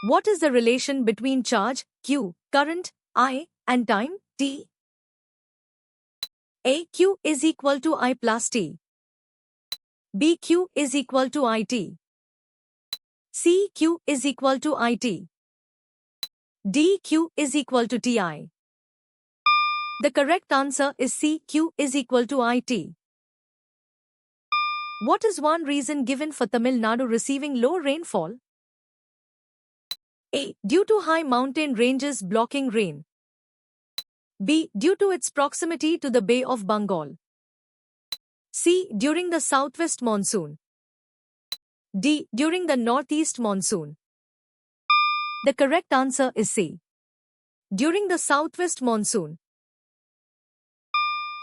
What is the relation between charge, Q, current, I, and time, T? A. Q is equal to I plus T. B. Q is equal to IT. C. Q is equal to IT. D. Q is equal to TI. The correct answer is C. Q is equal to IT. What is one reason given for Tamil Nadu receiving low rainfall? A. Due to high mountain ranges blocking rain. B. Due to its proximity to the Bay of Bengal. C. During the southwest monsoon. D. During the northeast monsoon. The correct answer is C. During the southwest monsoon.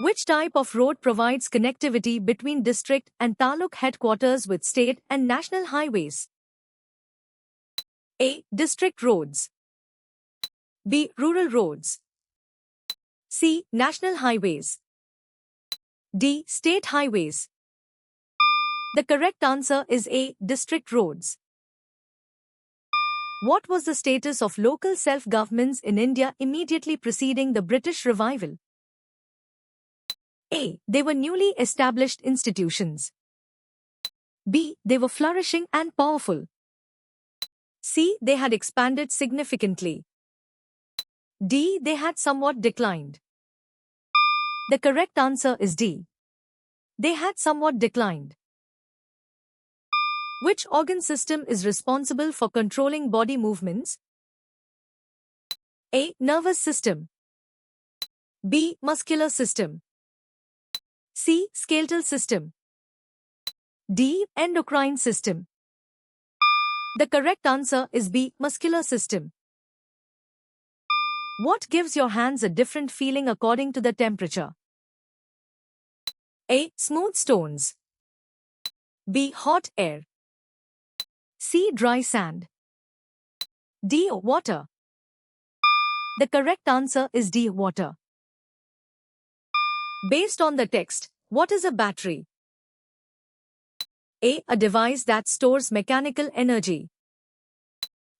Which type of road provides connectivity between district and taluk headquarters with state and national highways? A. District roads. B. Rural roads. C. National highways. D. State highways. The correct answer is A. District roads. What was the status of local self-governments in India immediately preceding the British revival? A. They were newly established institutions. B. They were flourishing and powerful. C. They had expanded significantly. D. They had somewhat declined. The correct answer is D. They had somewhat declined. Which organ system is responsible for controlling body movements? A. Nervous system. B. Muscular system. C. Skeletal system. D. Endocrine system. The correct answer is B. Muscular system. What gives your hands a different feeling according to the temperature? A. Smooth stones. B. Hot air. C. Dry sand. D. Water. The correct answer is D. Water. Based on the text, what is a battery? A. A device that stores mechanical energy.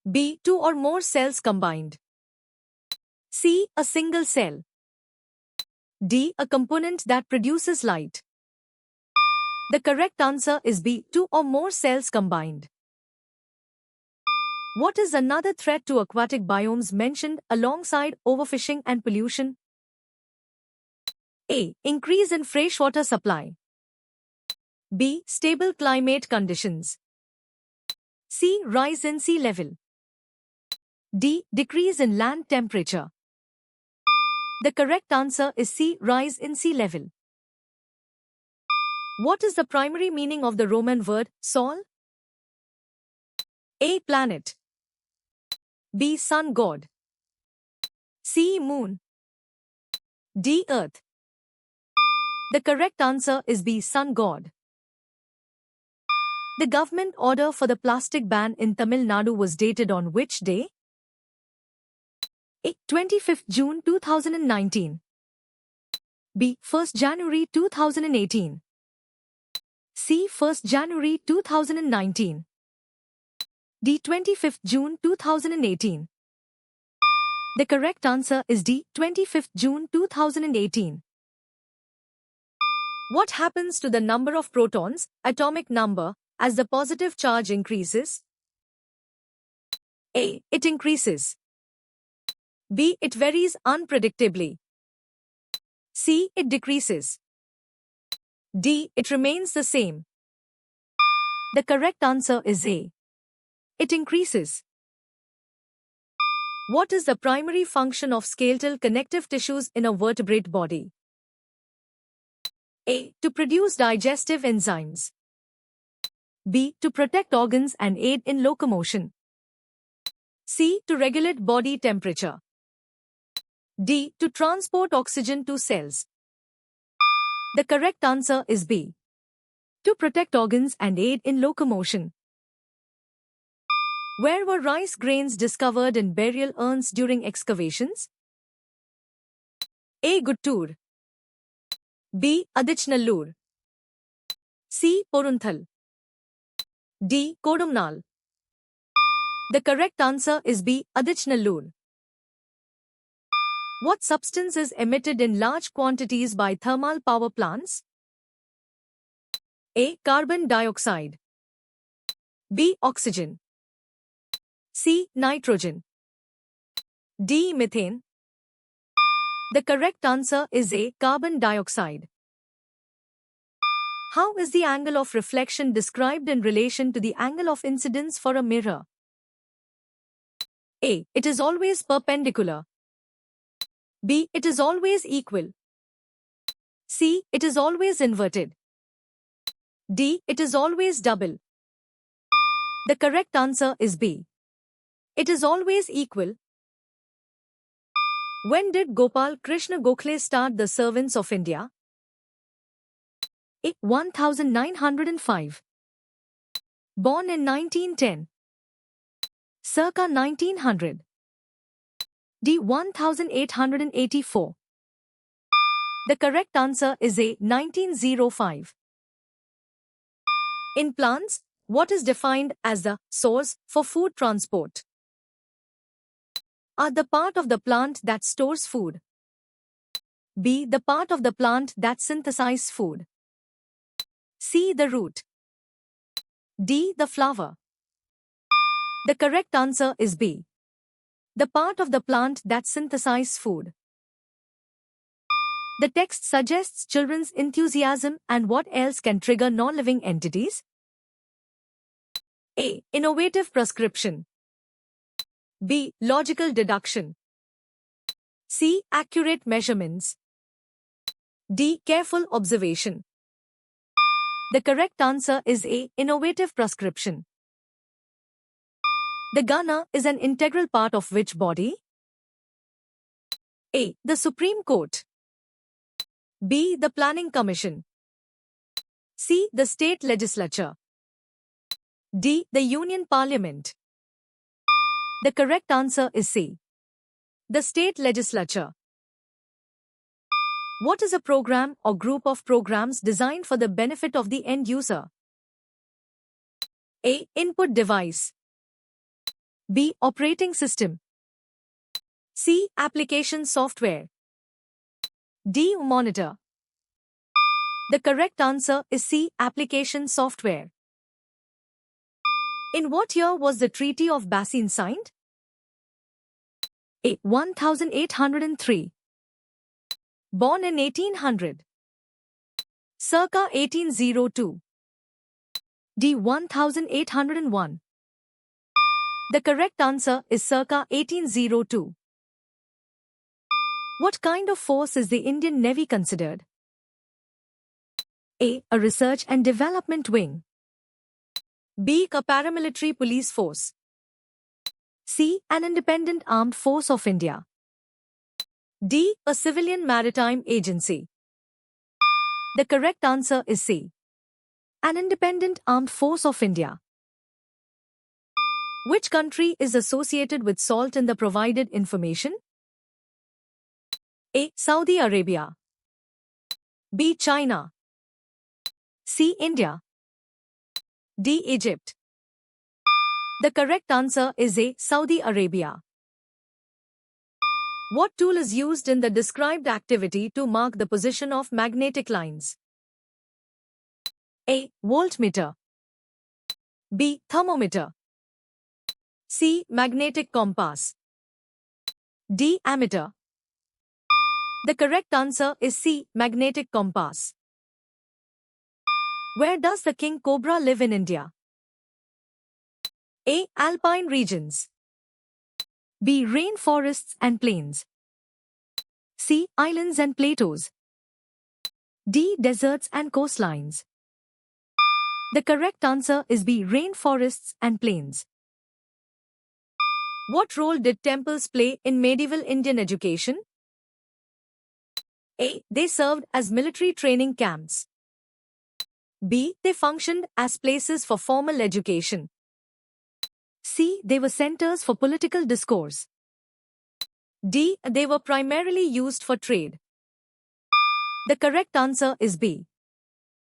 B. Two or more cells combined. C. A single cell. D. A component that produces light. The correct answer is B. Two or more cells combined. What is another threat to aquatic biomes mentioned alongside overfishing and pollution? A. Increase in freshwater supply. B. Stable climate conditions. C. Rise in sea level. D. Decrease in land temperature. The correct answer is C. Rise in sea level. What is the primary meaning of the Roman word Sol? A. Planet. B. Sun god. C. Moon. D. Earth. The correct answer is B. Sun god. The government order for the plastic ban in Tamil Nadu was dated on which day? A. 25th June 2019. B. 1st January 2018. C. 1st January 2019. D. 25th June 2018. The correct answer is D. 25th June 2018. What happens to the number of protons, atomic number, as the positive charge increases? A. It increases. B. It varies unpredictably. C. It decreases. D. It remains the same. The correct answer is A. It increases. What is the primary function of skeletal connective tissues in a vertebrate body? A. To produce digestive enzymes. B. To protect organs and aid in locomotion. C. To regulate body temperature. D. To transport oxygen to cells. The correct answer is B. To protect organs and aid in locomotion. Where were rice grains discovered in burial urns during excavations? A. Guttur. B. Adichnallur. C. Porunthal. D. Kodumnal. The correct answer is B. Adichnallur. What substance is emitted in large quantities by thermal power plants? A. Carbon dioxide. B. Oxygen. C. Nitrogen. D. Methane. The correct answer is A. Carbon dioxide. How is the angle of reflection described in relation to the angle of incidence for a mirror? A. It is always perpendicular. B. It is always equal. C. It is always inverted. D. It is always double. The correct answer is B. It is always equal. When did Gopal Krishna Gokhale start the Servants of India? A. 1905. Born in 1910. Circa 1900. D. 1884. The correct answer is A. 1905. In plants, what is defined as the source for food transport? A. The part of the plant that stores food. B. The part of the plant that synthesizes food. C. The root. D. The flower. The correct answer is B. The part of the plant that synthesizes food. The text suggests children's enthusiasm, and what else can trigger non-living entities? A. Innovative prescription. B. Logical deduction. C. Accurate measurements. D. Careful observation. The correct answer is A. Innovative prescription. The Ghana is an integral part of which body? A. The Supreme Court. B. The Planning Commission. C. The State Legislature. D. The Union Parliament. The correct answer is C. The State Legislature. What is a program or group of programs designed for the benefit of the end user? A. Input device. B. Operating system. C. Application software. D. Monitor. The correct answer is C. Application software. In what year was the Treaty of Bassein signed? A. 1803. Born in 1800. Circa 1802. D. 1801. The correct answer is circa 1802. What kind of force is the Indian Navy considered? A. A research and development wing. B. A paramilitary police force. C. An independent armed force of India. D. A civilian maritime agency. The correct answer is C. An independent armed force of India. Which country is associated with salt in the provided information? A. Saudi Arabia. B. China. C. India. D. Egypt. The correct answer is A. Saudi Arabia. What tool is used in the described activity to mark the position of magnetic lines? A. Voltmeter. B. Thermometer. C. Magnetic compass. D. Ammeter. The correct answer is C. Magnetic compass. Where does the king cobra live in India? A. Alpine regions. B. Rainforests and plains. C. Islands and plateaus. D. Deserts and coastlines. The correct answer is B. Rainforests and plains. What role did temples play in medieval Indian education? A. They served as military training camps. B. They functioned as places for formal education. C. They were centers for political discourse. D. They were primarily used for trade. The correct answer is B.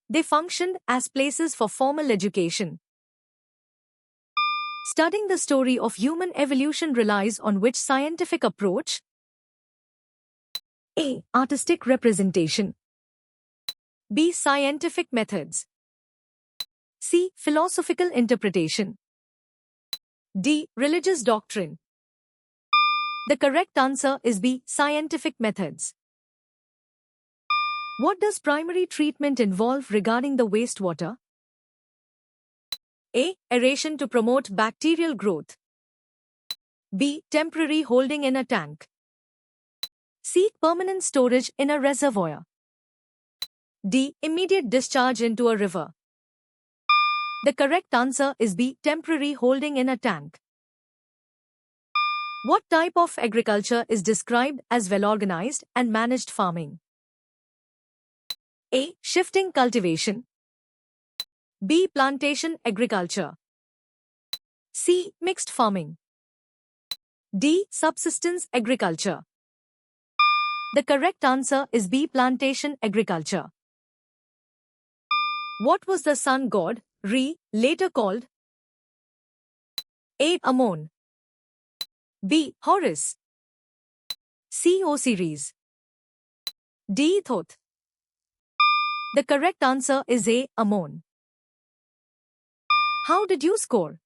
They functioned as places for formal education. Studying the story of human evolution relies on which scientific approach? A. Artistic representation. B. Scientific methods. C. Philosophical interpretation. D. Religious doctrine. The correct answer is B. Scientific methods. What does primary treatment involve regarding the wastewater? A. Aeration to promote bacterial growth. B. Temporary holding in a tank. C. Permanent storage in a reservoir. D. Immediate discharge into a river. The correct answer is B. Temporary holding in a tank. What type of agriculture is described as well-organized and managed farming? A. Shifting cultivation. B. Plantation agriculture. C. Mixed farming. D. Subsistence agriculture. The correct answer is B. Plantation agriculture. What was the sun god, Re, later called? A. Ammon. B. Horus. C. Osiris. D. Thoth. The correct answer is A. Ammon. How did you score?